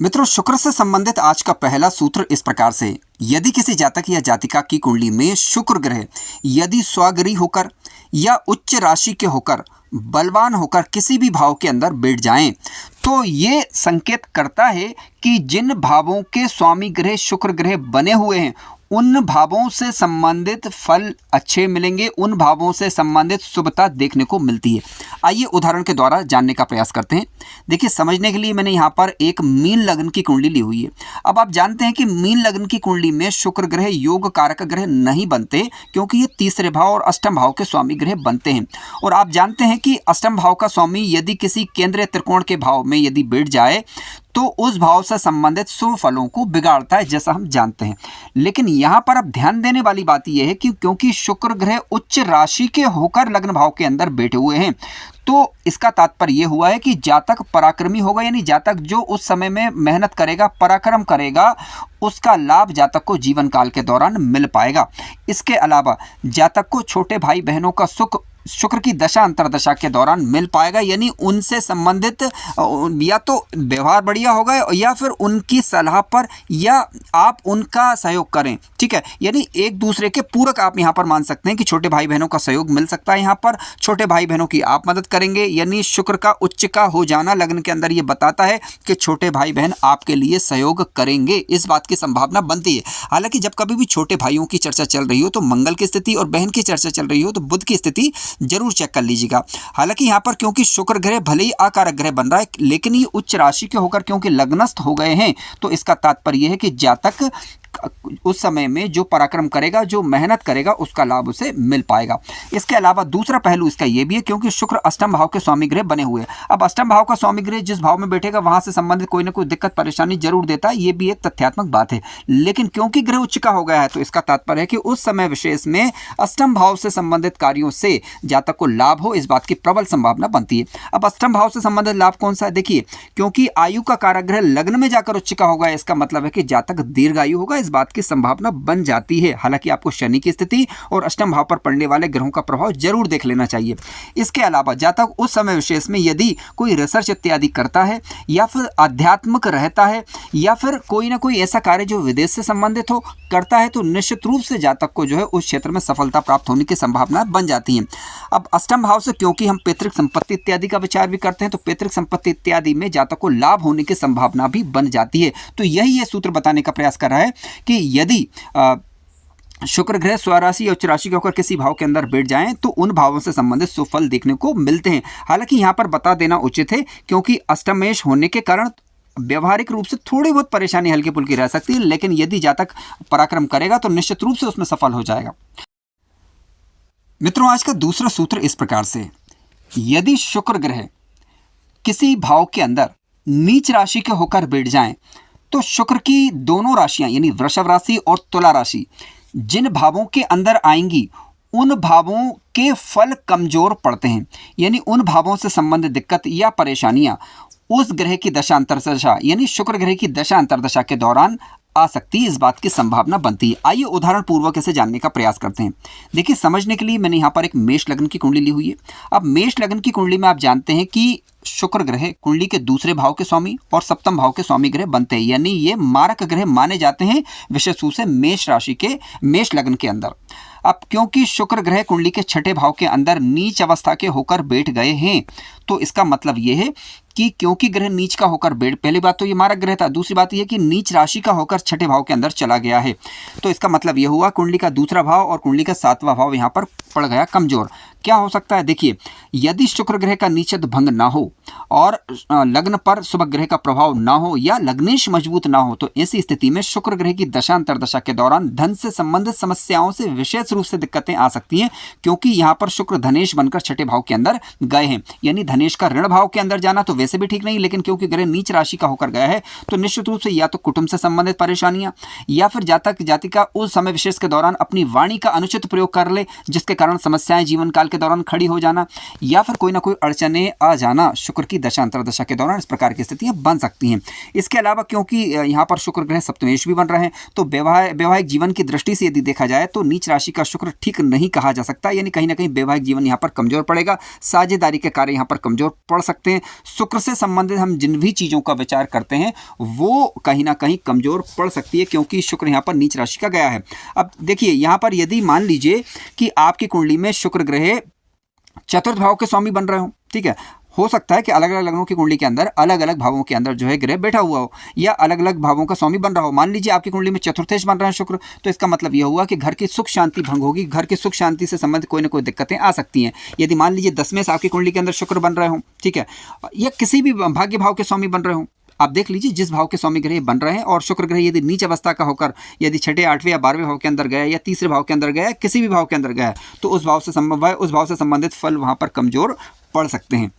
मित्रों, शुक्र से संबंधित आज का पहला सूत्र इस प्रकार से। यदि किसी जातक या जातिका की कुंडली में शुक्र ग्रह यदि स्वगृही होकर या उच्च राशि के होकर बलवान होकर किसी भी भाव के अंदर बैठ जाएं, तो ये संकेत करता है कि जिन भावों के स्वामी ग्रह शुक्र ग्रह बने हुए हैं उन भावों से संबंधित फल अच्छे मिलेंगे, उन भावों से संबंधित शुभता देखने को मिलती है। आइए उदाहरण के द्वारा जानने का प्रयास करते हैं। देखिए, समझने के लिए मैंने यहाँ पर एक मीन लग्न की कुंडली ली हुई है। अब आप जानते हैं कि मीन लग्न की कुंडली में शुक्र ग्रह योग कारक ग्रह नहीं बनते, क्योंकि ये तीसरे भाव और अष्टम भाव के स्वामी ग्रह बनते हैं। और आप जानते हैं कि अष्टम भाव का स्वामी यदि किसी केंद्रीय त्रिकोण के भाव में यदि बैठ जाए तो उस भाव से संबंधित शुभ फलों को बिगाड़ता है, जैसा हम जानते हैं। लेकिन यहाँ पर अब ध्यान देने वाली बात यह है कि क्योंकि शुक्र ग्रह उच्च राशि के होकर लग्न भाव के अंदर बैठे हुए हैं, तो इसका तात्पर्य यह हुआ है कि जातक पराक्रमी होगा, यानी जातक जो उस समय में मेहनत करेगा, पराक्रम करेगा, उसका लाभ जातक को जीवन काल के दौरान मिल पाएगा। इसके अलावा जातक को छोटे भाई बहनों का सुख शुक्र की दशा अंतरदशा के दौरान मिल पाएगा, यानी उनसे संबंधित या तो व्यवहार बढ़िया होगा या फिर उनकी सलाह पर या आप उनका सहयोग करें। ठीक है, यानी एक दूसरे के पूरक आप यहाँ पर मान सकते हैं कि छोटे भाई बहनों का सहयोग मिल सकता है। यहाँ पर छोटे भाई बहनों की आप मदद करेंगे, यानी शुक्र का उच्च का हो जाना लग्न के अंदर ये बताता है कि छोटे भाई बहन आपके लिए सहयोग करेंगे, इस बात की संभावना बनती है। हालांकि जब कभी भी छोटे भाइयों की चर्चा चल रही हो तो मंगल की स्थिति और बहन की चर्चा चल रही हो तो बुध की स्थिति जरूर चेक कर लीजिएगा। हालांकि यहाँ पर क्योंकि शुक्र ग्रह भले ही आकारक ग्रह बन रहा है, लेकिन ये उच्च राशि के होकर क्योंकि लग्नस्थ हो गए हैं, तो इसका तात्पर्य है कि जातक उस समय में जो पराक्रम करेगा, जो मेहनत करेगा, उसका लाभ उसे मिल पाएगा। इसके अलावा दूसरा पहलू इसका यह भी है क्योंकि शुक्र अष्टम भाव के स्वामी ग्रह बने हुए हैं। अब अष्टम भाव का स्वामी ग्रह जिस भाव में बैठेगा वहां से संबंधित कोई ना कोई दिक्कत परेशानी जरूर देता है, ये भी एक तथ्यात्मक बात है। लेकिन क्योंकि ग्रह उच्च का हो गया है तो इसका तात्पर्य है कि उस समय विशेष में अष्टम भाव से संबंधित कार्यों से जातक को लाभ हो, इस बात की प्रबल संभावना बनती है। अब अष्टम भाव से संबंधित लाभ कौन सा है? देखिए, क्योंकि आयु का कारक ग्रह लग्न में जाकर उच्च का होगा, इसका मतलब है कि जातक दीर्घायु होगा, इस बात की संभावना बन जाती है। हालांकि आपको शनि की स्थिति और अष्टम भाव पर पड़ने वाले ग्रहों का प्रभाव जरूर देख लेना चाहिए। इसके अलावा जातक उस समय विशेष में यदि कोई रिसर्च इत्यादि करता है या फिर आध्यात्मिक रहता है या फिर कोई ना कोई ऐसा कार्य जो विदेश से संबंधित हो करता है, तो निश्चित रूप से जातक को जो है उस क्षेत्र में सफलता प्राप्त होने की संभावना बन जाती है। अब अष्टम भाव से क्योंकि हम पैतृक संपत्ति इत्यादि का विचार भी करते हैं, तो पैतृक संपत्ति इत्यादि में जातक को लाभ होने की संभावना भी बन जाती है। तो यही ये सूत्र बताने का प्रयास कर रहा है कि यदि शुक्र ग्रह स्वराशि या उच्च राशि के होकर किसी भाव के अंदर बैठ जाएं तो उन भावों से संबंधित सुफल देखने को मिलते हैं। हालांकि यहाँ पर बता देना उचित है क्योंकि अष्टमेश होने के कारण व्यवहारिक रूप से थोड़ी बहुत परेशानी हल्की फुल्की रह सकती है, लेकिन यदि जातक पराक्रम करेगा तो निश्चित रूप से उसमें सफल हो जाएगा। मित्रों, आज का दूसरा सूत्र इस प्रकार से। यदि शुक्र ग्रह किसी भाव के अंदर नीच राशि के होकर बैठ जाएं तो शुक्र की दोनों राशियां यानी वृषभ राशि और तुला राशि जिन भावों के अंदर आएंगी उन भावों के फल कमजोर पड़ते हैं, यानी उन भावों से संबंधित दिक्कत या परेशानियां उस ग्रह की दशा अंतरदशा यानी शुक्र ग्रह की दशा अंतरदशा के दौरान आ सकती है, इस बात की संभावना बनती है। आइए उदाहरण पूर्वक इसे जानने का प्रयास करते हैं। देखिए, समझने के लिए मैंने यहाँ पर एक मेष लग्न की कुंडली ली हुई है। अब मेष लग्न की कुंडली में आप जानते हैं कि शुक्र ग्रह कुंडली के दूसरे भाव के स्वामी और सप्तम भाव के स्वामी ग्रह बनते हैं, यानी ये मारक ग्रह माने जाते हैं विशेष रूप से मेष राशि के मेष लग्न के अंदर। अब क्योंकि शुक्र ग्रह कुंडली के छठे भाव के अंदर नीच अवस्था के होकर बैठ गए हैं, तो इसका मतलब यह है कि क्योंकि ग्रह नीच का होकर बैठ, पहली बात तो ये मारक ग्रह था, दूसरी बात यह कि नीच राशि का होकर छठे भाव के अंदर चला गया है, तो इसका मतलब यह हुआ कुंडली का दूसरा भाव और कुंडली का सातवां भाव यहाँ पर पड़ गया कमजोर। क्या हो सकता है? देखिए, यदि शुक्र ग्रह का नीचत भंग ना हो और लग्न पर शुभ ग्रह का प्रभाव ना हो या लग्नेश मजबूत ना हो, तो ऐसी स्थिति में शुक्र ग्रह की दशा अंतरदशा के दौरान धन से संबंधित समस्याओं से विशेष रूप से दिक्कतें आ सकती हैं, क्योंकि यहाँ पर शुक्र धनेश बनकर छठे भाव के अंदर गए हैं। यानी धनेश का ऋण भाव के अंदर जाना तो वैसे भी ठीक नहीं, लेकिन क्योंकि ग्रह नीच राशि का होकर गया है तो निश्चित रूप से या तो कुटुंब से संबंधित परेशानियां या फिर जातक जातिका उस समय विशेष के दौरान अपनी वाणी का अनुचित प्रयोग कर ले, जिसके कारण समस्याएं जीवन काल के दौरान खड़ी हो जाना या फिर कोई ना कोई अड़चने आ जाना शुक्र की दशा अंतरदशा के दौरान, इस प्रकार की स्थितियां बन सकती हैं। इसके अलावा क्योंकि यहाँ पर शुक्र ग्रह सप्तमेश भी बन रहे हैं, तो वैवाहिक जीवन की दृष्टि से यदि देखा जाए तो नीच राशि का शुक्र ठीक नहीं कहा जा सकता, यानी कहीं ना कहीं वैवाहिक जीवन यहाँ पर कमजोर पड़ेगा, साझेदारी के कार्य यहाँ पर कमजोर पड़ सकते हैं। शुक्र शुक्र से संबंधित हम जिन भी चीज़ों का विचार करते हैं वो कहीं ना कहीं कमज़ोर पड़ सकती है, क्योंकि शुक्र यहाँ पर नीच राशि का गया है। अब देखिए यहाँ पर यदि मान लीजिए कि आपकी कुंडली में शुक्र ग्रह चतुर्थ भाव के स्वामी बन रहे हो, ठीक है, हो सकता है कि अलग अलग लग्नों की कुंडली के अंदर अलग अलग भावों के अंदर जो है ग्रह बैठा हुआ हो या अलग अलग भावों का स्वामी बन रहा हो। मान लीजिए आपकी कुंडली में चतुर्थेश बन रहा है शुक्र, तो इसका मतलब यह हुआ कि घर की सुख शांति भंग होगी, घर की सुख शांति से संबंधित कोई ना कोई दिक्कतें आ सकती हैं। यदि मान लीजिए दसवें से आपकी कुंडली के अंदर शुक्र बन रहे हो, ठीक है, या किसी भी भाग्य भाव के स्वामी बन रहे हो, आप देख लीजिए जिस भाव के स्वामी ग्रह बन रहे हैं, और शुक्र ग्रह यदि नीच अवस्था का होकर यदि छठे, आठवें या 12वें भाव के अंदर गया या तीसरे भाव के अंदर गया, किसी भी भाव के अंदर गया, तो उस भाव से संबंधित फल वहां पर कमजोर पड़ सकते हैं।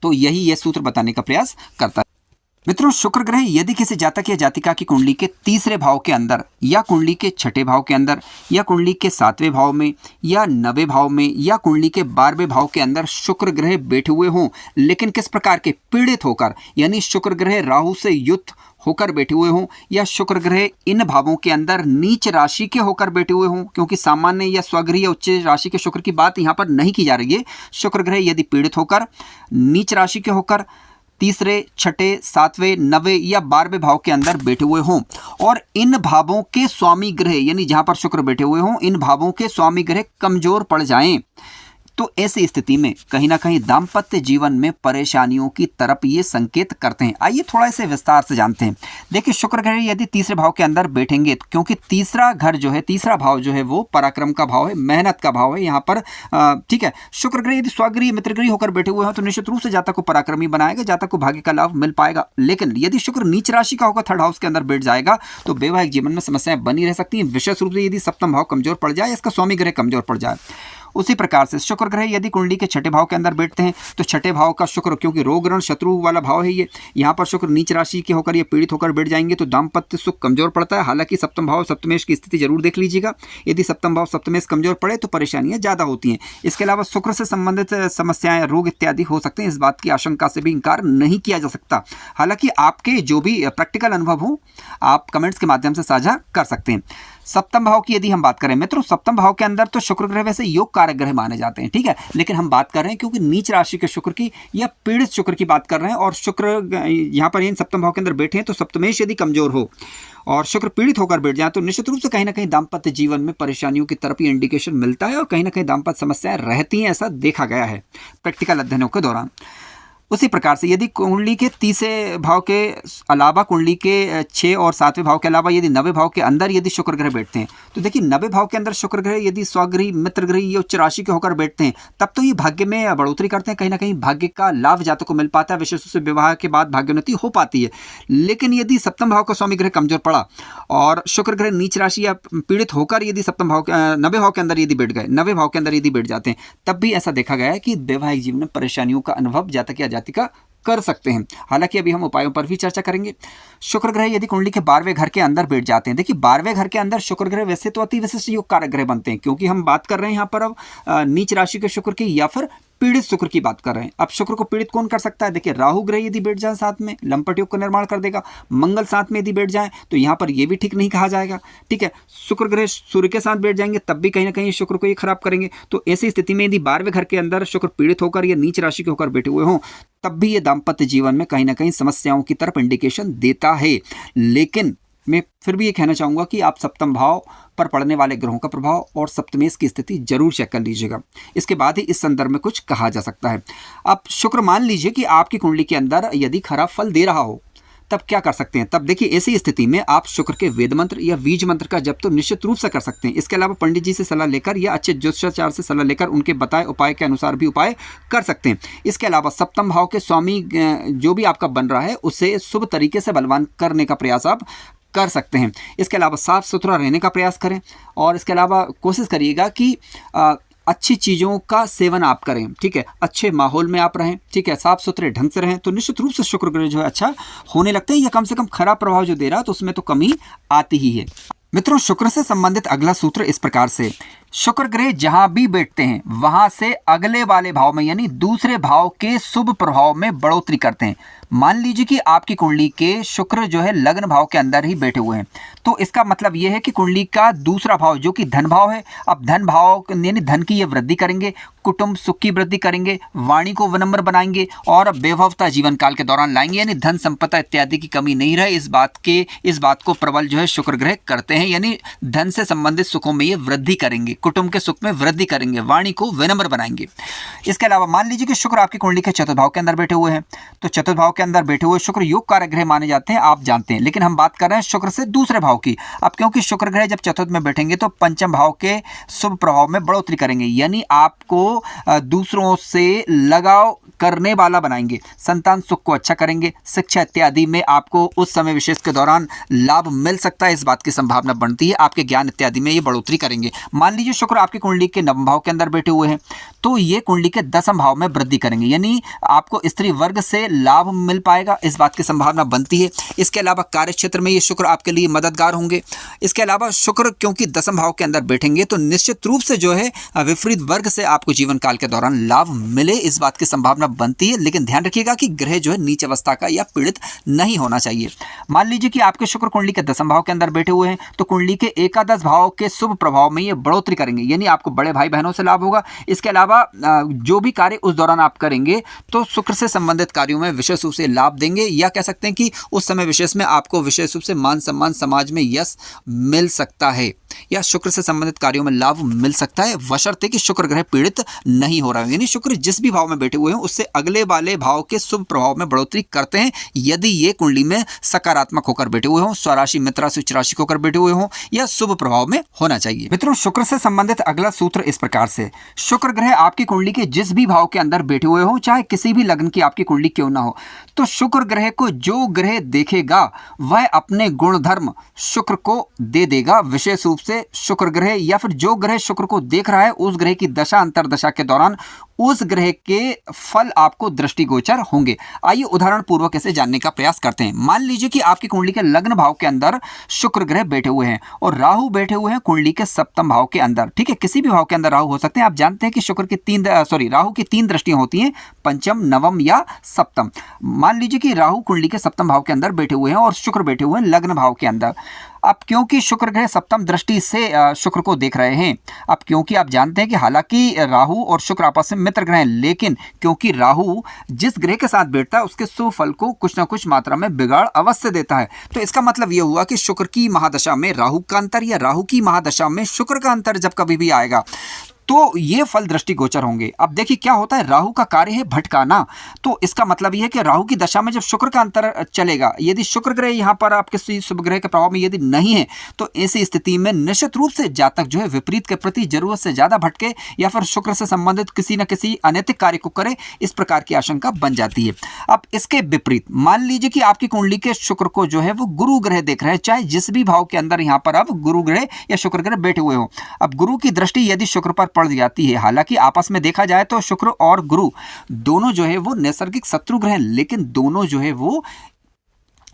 तो यही ये सूत्र बताने का प्रयास करता है। मित्रों, शुक्र ग्रह यदि किसी जातक या जातिका की कुंडली के तीसरे भाव के अंदर या कुंडली के छठे भाव के अंदर या कुंडली के 7वें भाव में या 9वें भाव में या कुंडली के 12वें भाव के अंदर शुक्र ग्रह बैठे हुए हों, लेकिन किस प्रकार के, पीड़ित होकर, यानी शुक्र ग्रह राहु से युक्त होकर बैठे हुए हों, या शुक्र ग्रह इन भावों के अंदर नीच राशि के होकर बैठे हुए हों, क्योंकि सामान्य या स्वगृह या उच्च राशि के शुक्र की बात यहाँ पर नहीं की जा रही है। शुक्र ग्रह यदि पीड़ित होकर, नीच राशि के होकर तीसरे, छठे, 7वें, 9वें या 12वें भाव के अंदर बैठे हुए हों, और इन भावों के स्वामी ग्रह, यानी जहां पर शुक्र बैठे हुए हों, इन भावों के स्वामी ग्रह कमजोर पड़ जाएं, तो ऐसी स्थिति में कहीं ना कहीं दाम्पत्य जीवन में परेशानियों की तरफ ये संकेत करते हैं। आइए थोड़ा इसे विस्तार से जानते हैं। देखिए, शुक्र ग्रह यदि तीसरे भाव के अंदर बैठेंगे, क्योंकि तीसरा घर जो है, तीसरा भाव जो है वो पराक्रम का भाव है, मेहनत का भाव है यहाँ पर, ठीक है। शुक्र ग्रह यदि स्वगृह मित्रगृह होकर बैठे हुए हैं तो निश्चित रूप से जातक को पराक्रमी बनाएगा, जातक को भाग्य का लाभ मिल पाएगा। लेकिन यदि शुक्र नीच राशि का होकर थर्ड हाउस के अंदर बैठ जाएगा तो वैवाहिक जीवन में समस्याएं बनी रह सकती हैं, विशेष रूप से यदि सप्तम भाव कमजोर पड़ जाए, इसका स्वामी ग्रह कमजोर पड़ जाए। उसी प्रकार से शुक्र ग्रह यदि कुंडली के छठे भाव के अंदर बैठते हैं तो छठे भाव का शुक्र, क्योंकि रोग ऋण शत्रु वाला भाव है ये, यहाँ पर शुक्र नीच राशि के होकर ये पीड़ित होकर बैठ जाएंगे तो दाम्पत्य सुख कमजोर पड़ता है। हालांकि सप्तम भाव सप्तमेश की स्थिति जरूर देख लीजिएगा, यदि सप्तम भाव सप्तमेश कमजोर पड़े तो परेशानियां ज्यादा होती हैं। इसके अलावा शुक्र से संबंधित समस्याएं, रोग इत्यादि हो सकते हैं, इस बात की आशंका से भी इंकार नहीं किया जा सकता। हालांकि आपके जो भी प्रैक्टिकल अनुभव हो आप कमेंट्स के माध्यम से साझा कर सकते हैं। सप्तम भाव की यदि हम बात करें मित्रों, सप्तम भाव के अंदर तो शुक्र ग्रह वैसे योग कारक ग्रह माने जाते हैं, ठीक है, लेकिन हम बात कर रहे हैं क्योंकि नीच राशि के शुक्र की या पीड़ित शुक्र की बात कर रहे हैं, और शुक्र यहाँ पर इन सप्तम भाव के अंदर बैठे हैं तो सप्तमेश यदि कमजोर हो और शुक्र पीड़ित होकर बैठ जाए तो निश्चित रूप से कहीं ना कहीं दाम्पत्य जीवन में परेशानियों की तरफ ये इंडिकेशन मिलता है, और कहीं ना कहीं दाम्पत्य समस्याएं रहती हैं, ऐसा देखा गया है प्रैक्टिकल अध्ययनों के दौरान। उसी प्रकार से यदि कुंडली के तीसरे भाव के अलावा कुंडली के 6 और 7वें भाव के अलावा यदि 9वें भाव के अंदर यदि शुक्र ग्रह बैठते हैं तो देखिए 9वें भाव के अंदर शुक्र ग्रह यदि स्वगृह मित्रगृह या उच्च राशि के होकर बैठते हैं तब तो ये भाग्य में बढ़ोतरी करते हैं, कहीं ना कहीं भाग्य का लाभ जातक को मिल पाता है, विशेष रूप से विवाह के बाद भाग्योन्नति हो पाती है। लेकिन यदि सप्तम भाव का स्वामी ग्रह कमजोर पड़ा और शुक्र ग्रह नीच राशि या पीड़ित होकर यदि सप्तम भाव 9वें भाव के अंदर यदि बैठ गए, 9वें भाव के अंदर यदि बैठ जाते हैं, तब भी ऐसा देखा गया है कि वैवाहिक जीवन में परेशानियों का अनुभव जातक या जातिका कर सकते हैं। हालांकि अभी हम उपायों पर भी चर्चा करेंगे। शुक्र ग्रह यदि कुंडली के 12वें घर के अंदर बैठ जाते हैं, देखिए 12वें घर के अंदर शुक्र ग्रह वैसे तो अति विशिष्ट योग कारक ग्रह बनते हैं, क्योंकि हम बात कर रहे हैं यहाँ पर अब नीच राशि के शुक्र की या फिर पीड़ित शुक्र की बात कर रहे हैं। अब शुक्र को पीड़ित कौन कर सकता है? देखिए राहु ग्रह यदि बैठ जाए साथ में लंपट योग का निर्माण कर देगा, मंगल साथ में यदि बैठ जाए तो यहाँ पर ये भी ठीक नहीं कहा जाएगा, ठीक है। शुक्र ग्रह सूर्य के साथ बैठ जाएंगे तब भी कहीं ना कहीं शुक्र को ये खराब करेंगे। तो ऐसी स्थिति में यदि 12वें घर के अंदर शुक्र पीड़ित होकर या नीच राशि के होकर बैठे हुए हों तब भी ये दाम्पत्य जीवन में कहीं ना कहीं समस्याओं की तरफ इंडिकेशन देता है। लेकिन मैं फिर भी ये कहना चाहूँगा कि आप सप्तम भाव पर पड़ने वाले ग्रहों का प्रभाव और सप्तमेश की स्थिति जरूर चेक कर लीजिएगा, इसके बाद ही इस संदर्भ में कुछ कहा जा सकता है। अब शुक्र मान लीजिए कि आपकी कुंडली के अंदर यदि खराब फल दे रहा हो तब क्या कर सकते हैं? तब देखिए ऐसी स्थिति में आप शुक्र के वेद मंत्र या बीज मंत्र का जप तो निश्चित रूप से कर सकते हैं। इसके अलावा पंडित जी से सलाह लेकर या अच्छे ज्योतिषाचार्य से सलाह लेकर उनके बताए उपाय के अनुसार भी उपाय कर सकते हैं। इसके अलावा सप्तम भाव के स्वामी जो भी आपका बन रहा है उसे शुभ तरीके से बलवान करने का प्रयास आप कर सकते हैं। इसके अलावा साफ सुथरा रहने का प्रयास करें और इसके अलावा कोशिश करिएगा कि अच्छी चीज़ों का सेवन आप करें, ठीक है, अच्छे माहौल में आप रहें, ठीक है, साफ सुथरे ढंग से रहें तो निश्चित रूप से शुक्र ग्रह जो है अच्छा होने लगते हैं, या कम से कम खराब प्रभाव जो दे रहा है तो उसमें तो कमी आती ही है। मित्रों, शुक्र से संबंधित अगला सूत्र इस प्रकार से, शुक्र ग्रह जहां भी बैठते हैं वहां से अगले वाले भाव में यानी दूसरे भाव के शुभ प्रभाव में बढ़ोतरी करते हैं। मान लीजिए कि आपकी कुंडली के शुक्र जो है लग्न भाव के अंदर ही बैठे हुए हैं तो इसका मतलब यह है कि कुंडली का दूसरा भाव जो कि धन भाव है, अब धन भाव यानी धन की ये वृद्धि करेंगे। कुटुंब सुख की वृद्धि करेंगे, वाणी को विनम्र बनाएंगे और वैभवता जीवन काल के दौरान लाएंगे, यानी धन संपदा इत्यादि की कमी नहीं रहे, इस बात को प्रबल जो है शुक्र ग्रह करते हैं, यानी धन से संबंधित सुखों में ये वृद्धि करेंगे, कुटुंब के सुख में वृद्धि करेंगे, वाणी को विनम्र बनाएंगे। इसके अलावा मान लीजिए कि शुक्र आपकी कुंडली के चतुर्थ भाव के अंदर बैठे हुए हैं, तो चतुर्थ भाव के अंदर बैठे हुए शुक्र योग कारक ग्रह माने जाते हैं, आप जानते हैं, लेकिन हम बात कर रहे हैं शुक्र से दूसरे भाव की। अब क्योंकि शुक्र ग्रह जब चतुर्थ में बैठेंगे तो पंचम भाव के शुभ प्रभाव में बढ़ोतरी करेंगे, यानी आपको दूसरों से लगाव करने वाला बनाएंगे, संतान सुख को अच्छा करेंगे, शिक्षा इत्यादि में आपको उस समय विशेष के दौरान लाभ मिल सकता है, इस बात की संभावना बनती है, आपके ज्ञान इत्यादि में ये बढ़ोतरी करेंगे। मान लीजिए शुक्र आपकी कुंडली के नवम भाव के अंदर बैठे हुए हैं, तो ये कुंडली के दसम भाव में वृद्धि करेंगे, यानी आपको स्त्री वर्ग से लाभ मिल पाएगा, इस बात की संभावना बनती है। इसके अलावा कार्य क्षेत्र में ये शुक्र आपके लिए मददगार होंगे। इसके अलावा शुक्र क्योंकि दसम भाव के अंदर बैठेंगे तो निश्चित रूप से जो है विपरीत वर्ग से आपको जीवन काल के दौरान लाभ मिले, इस बात की संभावना बनती है, लेकिन ध्यान रखिएगा कि ग्रह जो है नीच अवस्था का या पीड़ित नहीं होना चाहिए। मान लीजिए कि आपके शुक्र कुंडली के दसम भाव के अंदर बैठे हुए हैं, तो कुंडली के एकादश भाव के शुभ प्रभाव में ये बढ़ोतरी करेंगे, यानी आपको बड़े भाई बहनों से लाभ होगा। इसके अलावा जो भी कार्य उस दौरान आप करेंगे तो शुक्र से संबंधित कार्यों में विशेष रूप से लाभ देंगे, या कह सकते हैं कि उस समय विशेष में आपको विशेष रूप से मान सम्मान समाज में यश मिल सकता है, या शुक्र से संबंधित कार्यों में लाभ मिल सकता है, बशर्ते कि शुक्र ग्रह पीड़ित नहीं हो रहा है, यानी शुक्र जिस भी भाव में बैठे हुए हैं उससे अगले वाले भाव के शुभ प्रभाव में बढ़ोतरी करते हैं, यदि ये कुंडली में सकारात्मक होकर बैठे हुए हों, स्वराशि मित्र राशि उच्च राशि होकर बैठे हुए हों, या शुभ प्रभाव में होना चाहिए। मित्रों, शुक्र से संबंधित अगला सूत्र इस प्रकार से, शुक्र ग्रह आपकी कुंडली के जिस भी भाव के अंदर बैठे हुए हो, चाहे किसी भी लग्न की आपकी कुंडली क्यों ना हो, तो शुक्र ग्रह को जो ग्रह देखेगा वह अपने गुण धर्म शुक्र को दे देगा। विशेष रूप से शुक्र ग्रह या फिर जो ग्रह शुक्र को देख रहा है उस ग्रह की दशा अंतरदशा के दौरान उस ग्रह के फल आपको दृष्टिगोचर होंगे। आइए उदाहरण पूर्वक इसे जानने का प्रयास करते हैं। मान लीजिए कि आपकी कुंडली के लग्न भाव के अंदर शुक्र ग्रह बैठे हुए हैं और राहु बैठे हुए हैं कुंडली के सप्तम भाव के अंदर, ठीक है, किसी भी भाव के अंदर राहु हो सकते हैं। आप जानते हैं कि राहु की तीन दृष्टियां होती हैं, पंचम, नवम या सप्तम। मान लीजिए कि राहु कुंडली के सप्तम भाव के अंदर बैठे हुए हैं और शुक्र बैठे हुए हैं लग्न भाव के अंदर। अब क्योंकि शुक्र ग्रह सप्तम दृष्टि से शुक्र को देख रहे हैं, अब क्योंकि आप जानते हैं कि हालांकि राहु और शुक्र आपस में मित्र ग्रह हैं, लेकिन क्योंकि राहु जिस ग्रह के साथ बैठता है उसके शुभ फल को कुछ ना कुछ मात्रा में बिगाड़ अवश्य देता है। तो इसका मतलब यह हुआ कि शुक्र की महादशा में राहु का अंतर या राहु की महादशा में शुक्र का अंतर जब कभी भी आएगा तो ये फल दृष्टिगोचर होंगे। अब देखिए क्या होता है, राहु का कार्य है भटकाना, तो इसका मतलब यह है कि राहु की दशा में जब शुक्र का अंतर चलेगा, यदि शुक्र ग्रह यहाँ पर आपके शुभ ग्रह के प्रभाव में यदि नहीं है तो ऐसी स्थिति में निश्चित रूप से जातक जो है विपरीत के प्रति जरूरत से ज्यादा भटके या फिर शुक्र से संबंधित किसी न किसी अनैतिक कार्य को करे, इस प्रकार की आशंका बन जाती है। अब इसके विपरीत मान लीजिए कि आपकी कुंडली के शुक्र को जो है वो गुरु ग्रह देख रहे हैं, चाहे जिस भी भाव के अंदर यहाँ पर अब गुरु ग्रह या शुक्र ग्रह बैठे हुए हो। अब गुरु की दृष्टि यदि शुक्र पर पड़ जाती है, हालांकि आपस में देखा जाए तो शुक्र और गुरु दोनों जो है वो नैसर्गिक शत्रु ग्रह हैं, लेकिन दोनों जो है वो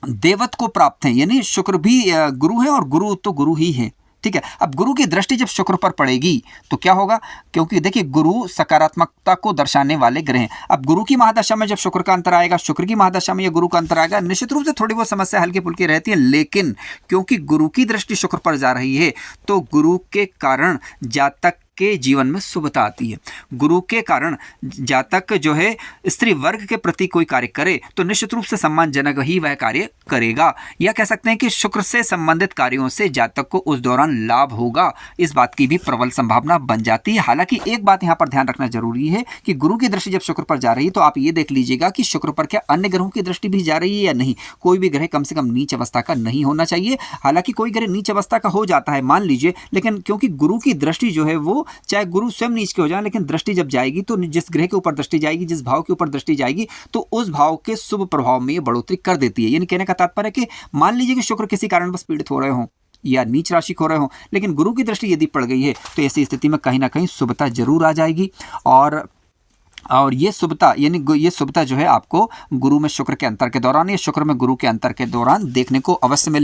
देवत्व को प्राप्त हैं, यानी शुक्र भी गुरु है और गुरु तो गुरु ही है, ठीक है। अब गुरु की दृष्टि जब शुक्र पर पड़ेगी तो क्या होगा, क्योंकि देखिए गुरु सकारात्मकता को दर्शाने वाले ग्रह हैं। अब गुरु की महादशा में जब शुक्र का अंतर आएगा, शुक्र की महादशा में या गुरु का अंतर आएगा, निश्चित रूप से थोड़ी बहुत समस्या हल्की फुल्की रहती है, लेकिन क्योंकि गुरु की दृष्टि शुक्र पर जा रही है तो गुरु के कारण जातक के जीवन में शुभता आती है। गुरु के कारण जातक जो है स्त्री वर्ग के प्रति कोई कार्य करे तो निश्चित रूप से सम्मानजनक ही वह कार्य करेगा, या कह सकते हैं कि शुक्र से संबंधित कार्यों से जातक को उस दौरान लाभ होगा, इस बात की भी प्रबल संभावना बन जाती है। हालांकि एक बात यहाँ पर ध्यान रखना जरूरी है कि गुरु की दृष्टि जब शुक्र पर जा रही है तो आप ये देख लीजिएगा कि शुक्र पर क्या अन्य ग्रहों की दृष्टि भी जा रही है या नहीं। कोई भी ग्रह कम से कम नीच अवस्था का नहीं होना चाहिए, हालांकि कोई ग्रह नीच अवस्था का हो जाता है मान लीजिए, लेकिन क्योंकि गुरु की दृष्टि जो है वो चाहे गुरु स्वयं नीच के हो जाए, लेकिन दृष्टि जब जाएगी तो जिस ग्रह के ऊपर दृष्टि जाएगी, जिस भाव के ऊपर दृष्टि जाएगी तो उस भाव के शुभ प्रभाव में ये बढ़ोतरी कर देती है। यानी कहने का तात्पर्य है कि मान लीजिए कि शुक्र किसी कारणवश पीड़ित हो रहे हो या नीच राशि हो रहे हो, लेकिन गुरु की दृष्टि यदि पड़ गई है तो ऐसी स्थिति में कहीं ना कहीं शुभता जरूर आ जाएगी, और ये शुभता यानी ये शुभता जो है आपको गुरु में शुक्र के अंतर के दौरान या शुक्र में गुरु के अंतर के दौरान देखने को अवश्य मिलेगी।